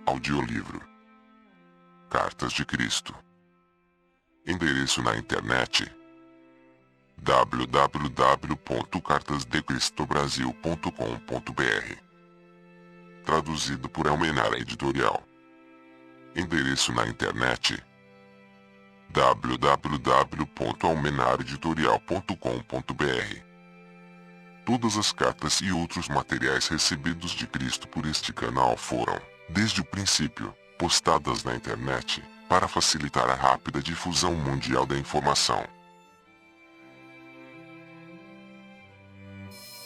Audiolivro Cartas de Cristo. Endereço na internet: www.cartasdecristobrasil.com.br. Traduzido por Almenara Editorial. Endereço na internet: www.almenaraeditorial.com.br. Todas as cartas e outros materiais recebidos de Cristo por este canal foram, desde o princípio, postadas na internet, para facilitar a rápida difusão mundial da informação.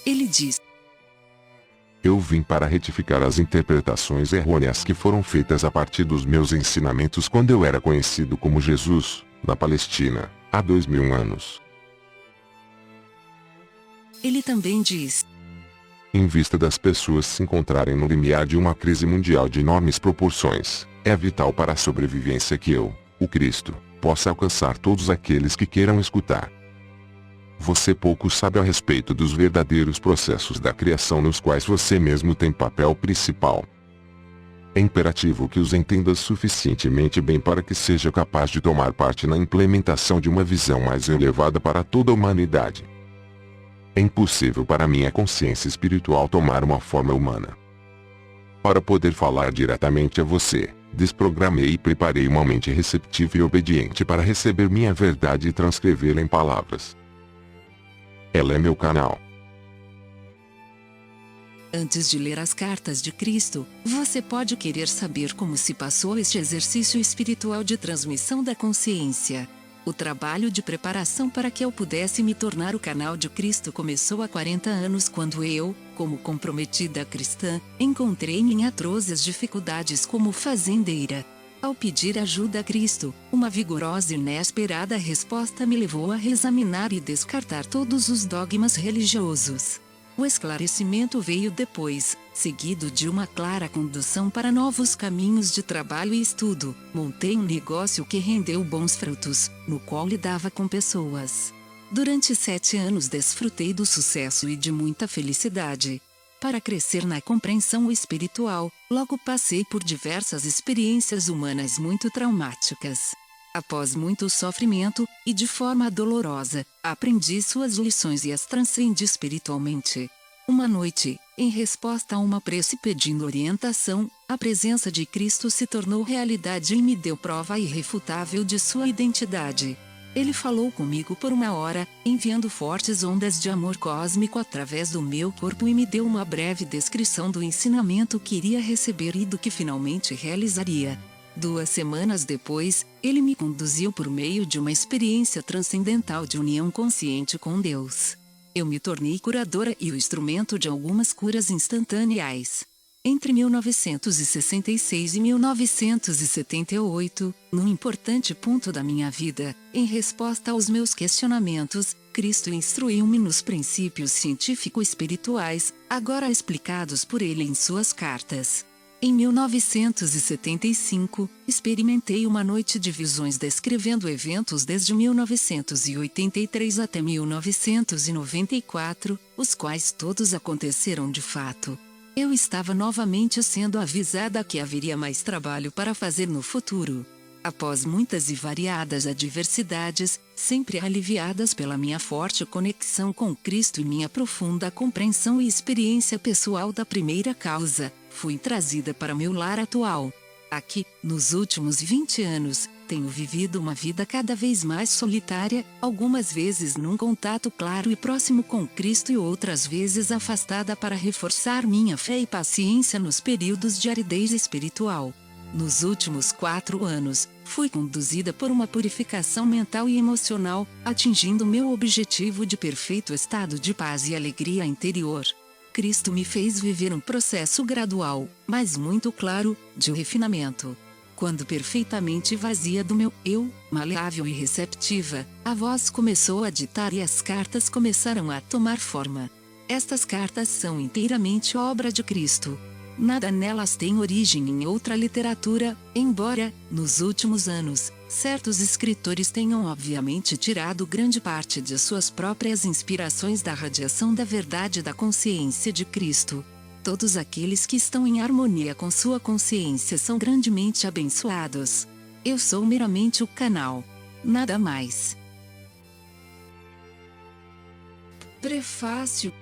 Ele diz: Eu vim para retificar as interpretações errôneas que foram feitas a partir dos meus ensinamentos quando eu era conhecido como Jesus, na Palestina, há 2000 anos. Ele também diz: Em vista das pessoas se encontrarem no limiar de uma crise mundial de enormes proporções, é vital para a sobrevivência que eu, o Cristo, possa alcançar todos aqueles que queiram escutar. Você pouco sabe a respeito dos verdadeiros processos da criação nos quais você mesmo tem papel principal. É imperativo que os entenda suficientemente bem para que seja capaz de tomar parte na implementação de uma visão mais elevada para toda a humanidade. É impossível para minha consciência espiritual tomar uma forma humana. Para poder falar diretamente a você, desprogramei e preparei uma mente receptiva e obediente para receber minha verdade e transcrevê-la em palavras. Ela é meu canal. Antes de ler as cartas de Cristo, você pode querer saber como se passou este exercício espiritual de transmissão da consciência. O trabalho de preparação para que eu pudesse me tornar o canal de Cristo começou há 40 anos quando eu, como comprometida cristã, encontrei-me em atrozes dificuldades como fazendeira. Ao pedir ajuda a Cristo, uma vigorosa e inesperada resposta me levou a reexaminar e descartar todos os dogmas religiosos. O esclarecimento veio depois, seguido de uma clara condução para novos caminhos de trabalho e estudo. Montei um negócio que rendeu bons frutos, no qual lidava com pessoas. Durante 7 anos desfrutei do sucesso e de muita felicidade. Para crescer na compreensão espiritual, logo passei por diversas experiências humanas muito traumáticas. Após muito sofrimento, e de forma dolorosa, aprendi suas lições e as transcendi espiritualmente. Uma noite, em resposta a uma prece pedindo orientação, a presença de Cristo se tornou realidade e me deu prova irrefutável de sua identidade. Ele falou comigo por 1 hora, enviando fortes ondas de amor cósmico através do meu corpo e me deu uma breve descrição do ensinamento que iria receber e do que finalmente realizaria. 2 semanas depois, ele me conduziu por meio de uma experiência transcendental de união consciente com Deus. Eu me tornei curadora e o instrumento de algumas curas instantâneas. Entre 1966 e 1978, num importante ponto da minha vida, em resposta aos meus questionamentos, Cristo instruiu-me nos princípios científico-espirituais, agora explicados por ele em suas cartas. Em 1975, experimentei uma noite de visões descrevendo eventos desde 1983 até 1994, os quais todos aconteceram de fato. Eu estava novamente sendo avisada que haveria mais trabalho para fazer no futuro. Após muitas e variadas adversidades, sempre aliviadas pela minha forte conexão com Cristo e minha profunda compreensão e experiência pessoal da primeira causa, fui trazida para meu lar atual. Aqui, nos últimos 20 anos, tenho vivido uma vida cada vez mais solitária, algumas vezes num contato claro e próximo com Cristo e outras vezes afastada para reforçar minha fé e paciência nos períodos de aridez espiritual. Nos últimos 4 anos, fui conduzida por uma purificação mental e emocional, atingindo meu objetivo de perfeito estado de paz e alegria interior. Cristo me fez viver um processo gradual, mas muito claro, de refinamento. Quando perfeitamente vazia do meu eu, maleável e receptiva, a voz começou a ditar e as cartas começaram a tomar forma. Estas cartas são inteiramente obra de Cristo. Nada nelas tem origem em outra literatura, embora, nos últimos anos, certos escritores tenham obviamente tirado grande parte de suas próprias inspirações da radiação da verdade da consciência de Cristo. Todos aqueles que estão em harmonia com sua consciência são grandemente abençoados. Eu sou meramente o canal. Nada mais. Prefácio.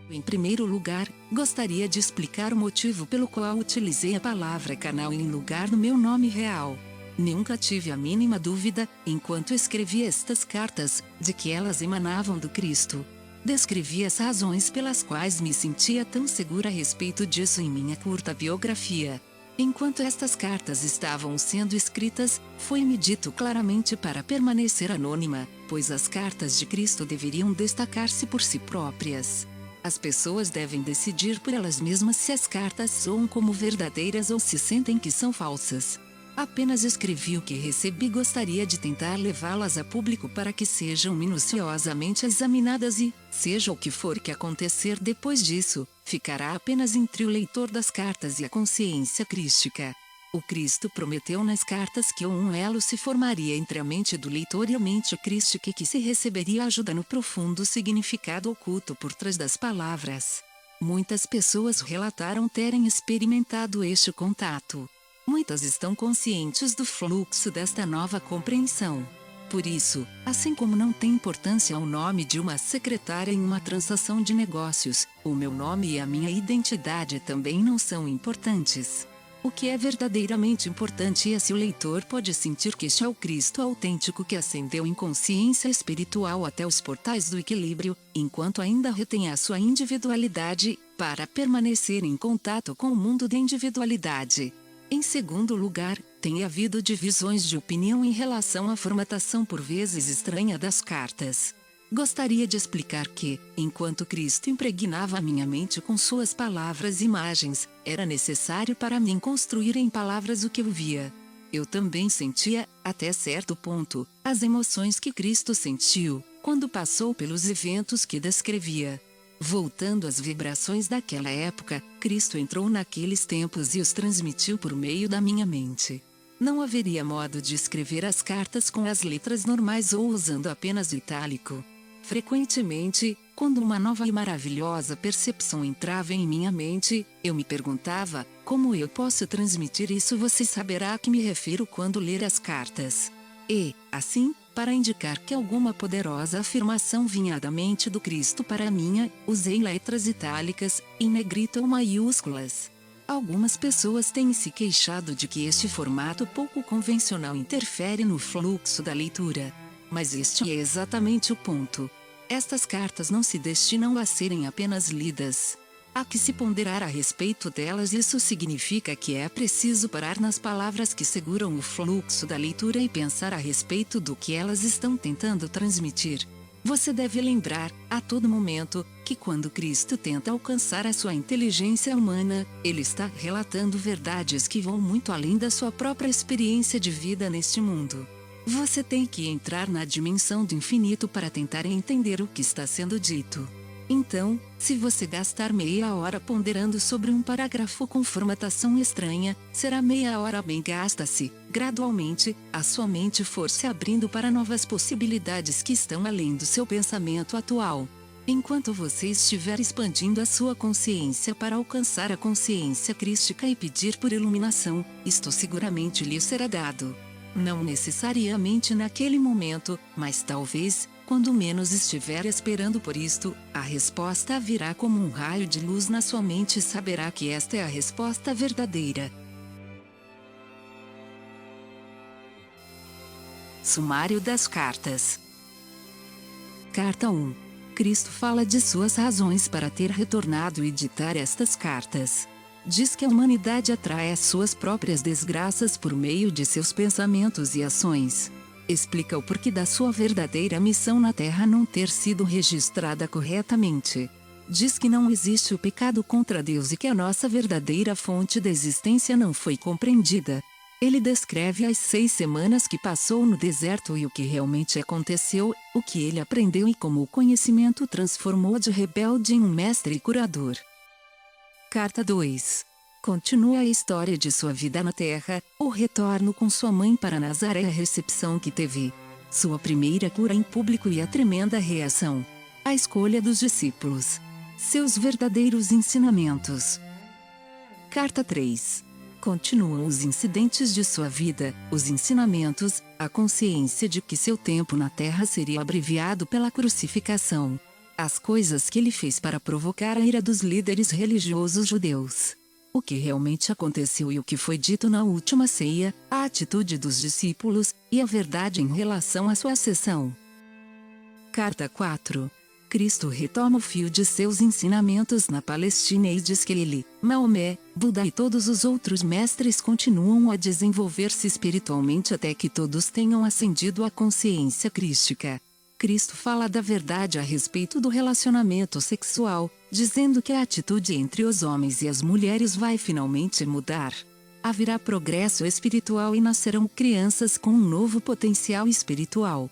Em primeiro lugar, gostaria de explicar o motivo pelo qual utilizei a palavra canal em lugar do meu nome real. Nunca tive a mínima dúvida, enquanto escrevi estas cartas, de que elas emanavam do Cristo. Descrevi as razões pelas quais me sentia tão segura a respeito disso em minha curta biografia. Enquanto estas cartas estavam sendo escritas, foi-me dito claramente para permanecer anônima, pois as cartas de Cristo deveriam destacar-se por si próprias. As pessoas devem decidir por elas mesmas se as cartas soam como verdadeiras ou se sentem que são falsas. Apenas escrevi o que recebi e gostaria de tentar levá-las a público para que sejam minuciosamente examinadas e, seja o que for que acontecer depois disso, ficará apenas entre o leitor das cartas e a consciência crística. O Cristo prometeu nas cartas que um elo se formaria entre a mente do leitor e a mente crística e que se receberia ajuda no profundo significado oculto por trás das palavras. Muitas pessoas relataram terem experimentado este contato. Muitas estão conscientes do fluxo desta nova compreensão. Por isso, assim como não tem importância o nome de uma secretária em uma transação de negócios, o meu nome e a minha identidade também não são importantes. O que é verdadeiramente importante é se o leitor pode sentir que este é o Cristo autêntico que ascendeu em consciência espiritual até os portais do equilíbrio, enquanto ainda retém a sua individualidade, para permanecer em contato com o mundo da individualidade. Em segundo lugar, tem havido divisões de opinião em relação à formatação por vezes estranha das cartas. Gostaria de explicar que, enquanto Cristo impregnava a minha mente com suas palavras e imagens, era necessário para mim construir em palavras o que eu via. Eu também sentia, até certo ponto, as emoções que Cristo sentiu, quando passou pelos eventos que descrevia. Voltando às vibrações daquela época, Cristo entrou naqueles tempos e os transmitiu por meio da minha mente. Não haveria modo de escrever as cartas com as letras normais ou usando apenas itálico. Frequentemente, quando uma nova e maravilhosa percepção entrava em minha mente, eu me perguntava, como eu posso transmitir isso? Você saberá a que me refiro quando ler as cartas. E, assim, para indicar que alguma poderosa afirmação vinha da mente do Cristo para minha, usei letras itálicas, em negrito ou maiúsculas. Algumas pessoas têm se queixado de que este formato pouco convencional interfere no fluxo da leitura. Mas este é exatamente o ponto. Estas cartas não se destinam a serem apenas lidas. Há que se ponderar a respeito delas. Isso significa que é preciso parar nas palavras que seguram o fluxo da leitura e pensar a respeito do que elas estão tentando transmitir. Você deve lembrar, a todo momento, que quando Cristo tenta alcançar a sua inteligência humana, ele está relatando verdades que vão muito além da sua própria experiência de vida neste mundo. Você tem que entrar na dimensão do infinito para tentar entender o que está sendo dito. Então, se você gastar meia hora ponderando sobre um parágrafo com formatação estranha, será meia hora bem gasta se, gradualmente, a sua mente for se abrindo para novas possibilidades que estão além do seu pensamento atual. Enquanto você estiver expandindo a sua consciência para alcançar a consciência crística e pedir por iluminação, isto seguramente lhe será dado. Não necessariamente naquele momento, mas talvez, quando menos estiver esperando por isto, a resposta virá como um raio de luz na sua mente e saberá que esta é a resposta verdadeira. Sumário das cartas. Carta 1. Cristo fala de suas razões para ter retornado e ditar estas cartas. Diz que a humanidade atrai as suas próprias desgraças por meio de seus pensamentos e ações. Explica o porquê da sua verdadeira missão na Terra não ter sido registrada corretamente. Diz que não existe o pecado contra Deus e que a nossa verdadeira fonte da existência não foi compreendida. Ele descreve as 6 semanas que passou no deserto e o que realmente aconteceu, o que ele aprendeu e como o conhecimento transformou de rebelde em um mestre e curador. Carta 2. Continua a história de sua vida na Terra, o retorno com sua mãe para Nazaré, a recepção que teve, sua primeira cura em público e a tremenda reação. A escolha dos discípulos. seus verdadeiros ensinamentos. Carta 3. Continuam os incidentes de sua vida, os ensinamentos, a consciência de que seu tempo na Terra seria abreviado pela crucificação. As coisas que ele fez para provocar a ira dos líderes religiosos judeus. O que realmente aconteceu e o que foi dito na última ceia, a atitude dos discípulos, e a verdade em relação à sua ascensão. Carta 4. Cristo retoma o fio de seus ensinamentos na Palestina e diz que ele, Maomé, Buda e todos os outros mestres continuam a desenvolver-se espiritualmente até que todos tenham ascendido à consciência crística. Cristo fala da verdade a respeito do relacionamento sexual, dizendo que a atitude entre os homens e as mulheres vai finalmente mudar. Haverá progresso espiritual e nascerão crianças com um novo potencial espiritual.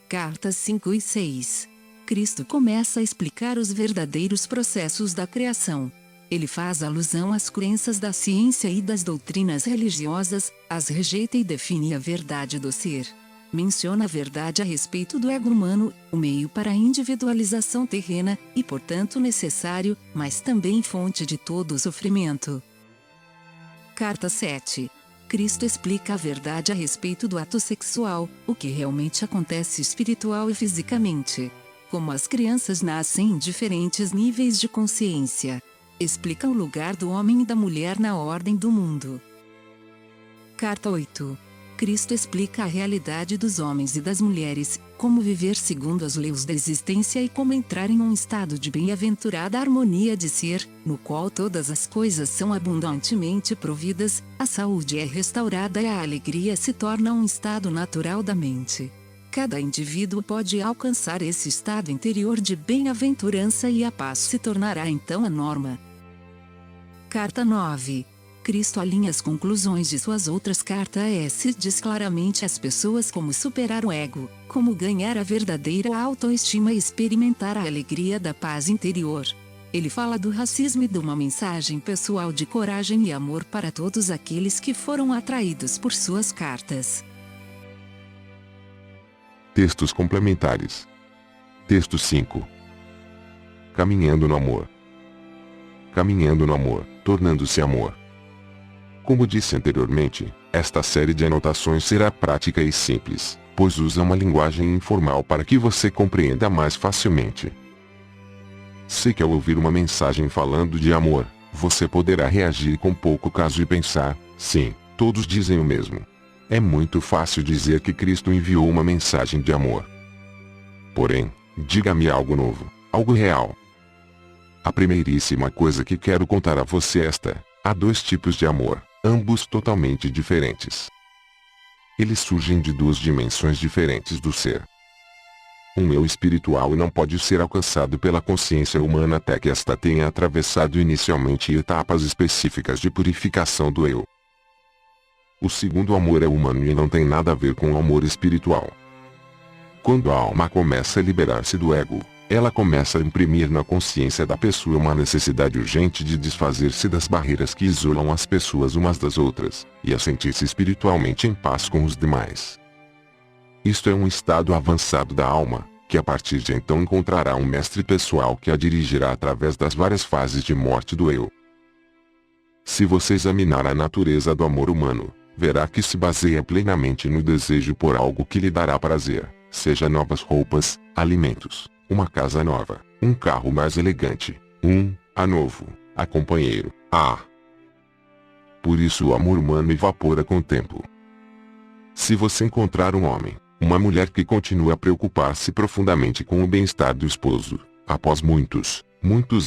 Cartas 5 e 6. Cristo começa a explicar os verdadeiros processos da criação. Ele faz alusão às crenças da ciência e das doutrinas religiosas, as rejeita e define a verdade do ser. Menciona a verdade a respeito do ego humano, o meio para a individualização terrena, e portanto necessário, mas também fonte de todo o sofrimento. Carta 7. Cristo explica a verdade a respeito do ato sexual, o que realmente acontece espiritual e fisicamente. Como as crianças nascem em diferentes níveis de consciência. Explica o lugar do homem e da mulher na ordem do mundo. Carta 8. Cristo explica a realidade dos homens e das mulheres, como viver segundo as leis da existência e como entrar em um estado de bem-aventurada harmonia de ser, no qual todas as coisas são abundantemente providas, a saúde é restaurada e a alegria se torna um estado natural da mente. Cada indivíduo pode alcançar esse estado interior de bem-aventurança e a paz se tornará então a norma. Carta 9. Cristo alinha as conclusões de suas outras cartas e diz claramente às pessoas como superar o ego, como ganhar a verdadeira autoestima e experimentar a alegria da paz interior. Ele fala do racismo e de uma mensagem pessoal de coragem e amor para todos aqueles que foram atraídos por suas cartas. Textos complementares. Texto 5. Caminhando no amor. Caminhando no amor, tornando-se amor. Como disse anteriormente, esta série de anotações será prática e simples, pois usa uma linguagem informal para que você compreenda mais facilmente. Sei que ao ouvir uma mensagem falando de amor, você poderá reagir com pouco caso e pensar, sim, todos dizem o mesmo. É muito fácil dizer que Cristo enviou uma mensagem de amor. Porém, diga-me algo novo, algo real. A primeiríssima coisa que quero contar a você é esta: há dois tipos de amor, ambos totalmente diferentes. Eles surgem de duas dimensões diferentes do ser. Um eu espiritual e não pode ser alcançado pela consciência humana até que esta tenha atravessado inicialmente etapas específicas de purificação do eu. O segundo amor é humano e não tem nada a ver com o amor espiritual. Quando a alma começa a liberar-se do ego, ela começa a imprimir na consciência da pessoa uma necessidade urgente de desfazer-se das barreiras que isolam as pessoas umas das outras, e a sentir-se espiritualmente em paz com os demais. Isto é um estado avançado da alma, que a partir de então encontrará um mestre pessoal que a dirigirá através das várias fases de morte do eu. Se você examinar a natureza do amor humano, verá que se baseia plenamente no desejo por algo que lhe dará prazer, seja novas roupas, alimentos, uma casa nova, um carro mais elegante, a novo, a companheiro, Por isso o amor humano evapora com o tempo. Se você encontrar um homem, uma mulher que continua a preocupar-se profundamente com o bem-estar do esposo, após muitos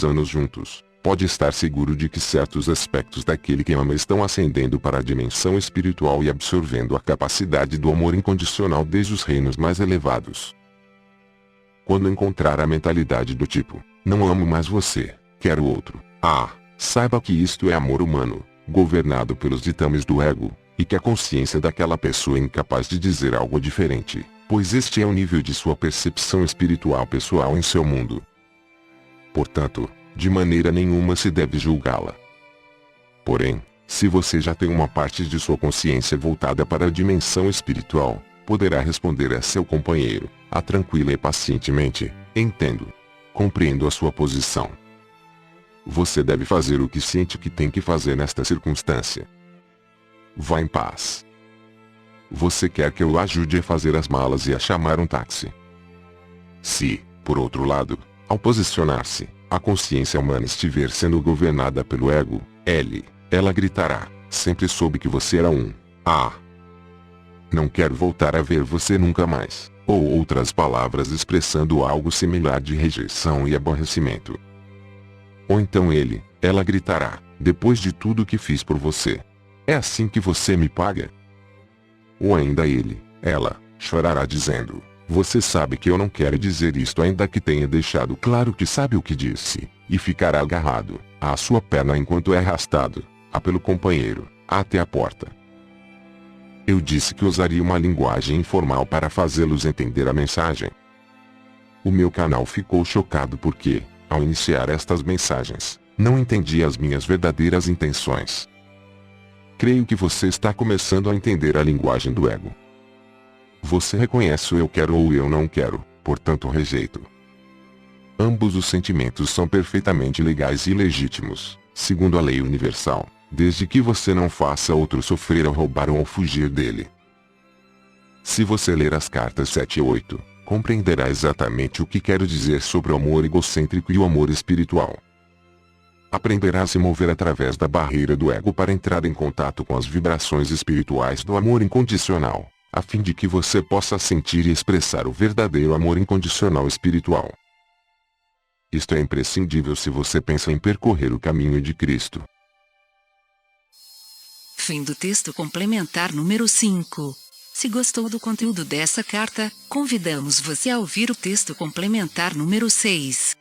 anos juntos, pode estar seguro de que certos aspectos daquele que ama estão ascendendo para a dimensão espiritual e absorvendo a capacidade do amor incondicional desde os reinos mais elevados. Quando encontrar a mentalidade do tipo, não amo mais você, quero outro, saiba que isto é amor humano, governado pelos ditames do ego, e que a consciência daquela pessoa é incapaz de dizer algo diferente, pois este é o nível de sua percepção espiritual pessoal em seu mundo. Portanto, de maneira nenhuma se deve julgá-la. Porém, se você já tem uma parte de sua consciência voltada para a dimensão espiritual, poderá responder a seu companheiro, tranquila e pacientemente, entendo. Compreendo a sua posição. Você deve fazer o que sente que tem que fazer nesta circunstância. Vá em paz. Você quer que eu o ajude a fazer as malas e a chamar um táxi? Se, por outro lado, ao posicionar-se, a consciência humana estiver sendo governada pelo ego, ela gritará: sempre soube que você era um A. Não quero voltar a ver você nunca mais. Ou outras palavras expressando algo similar de rejeição e aborrecimento. Ou então ela gritará: depois de tudo que fiz por você, é assim que você me paga? Ou ainda ela, chorará dizendo: você sabe que eu não quero dizer isto, ainda que tenha deixado claro que sabe o que disse, e ficará agarrado à sua perna enquanto é arrastado pelo companheiro até a porta. Eu disse que usaria uma linguagem informal para fazê-los entender a mensagem. O meu canal ficou chocado porque, ao iniciar estas mensagens, não entendi as minhas verdadeiras intenções. Creio que você está começando a entender a linguagem do ego. Você reconhece o eu quero ou o eu não quero, portanto rejeito. Ambos os sentimentos são perfeitamente legais e legítimos, segundo a lei universal, desde que você não faça outro sofrer ao roubar ou ao fugir dele. Se você ler as cartas 7 e 8, compreenderá exatamente o que quero dizer sobre o amor egocêntrico e o amor espiritual. Aprenderá a se mover através da barreira do ego para entrar em contato com as vibrações espirituais do amor incondicional, a fim de que você possa sentir e expressar o verdadeiro amor incondicional espiritual. Isto é imprescindível se você pensa em percorrer o caminho de Cristo. Fim do texto complementar número 5. Se gostou do conteúdo dessa carta, convidamos você a ouvir o texto complementar número 6.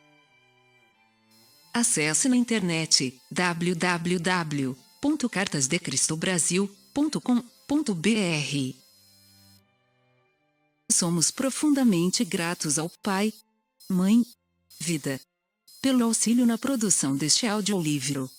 Acesse na internet www.cartasdecristobrasil.com.br. Somos profundamente gratos ao Pai, Mãe, Vida, pelo auxílio na produção deste audiolivro.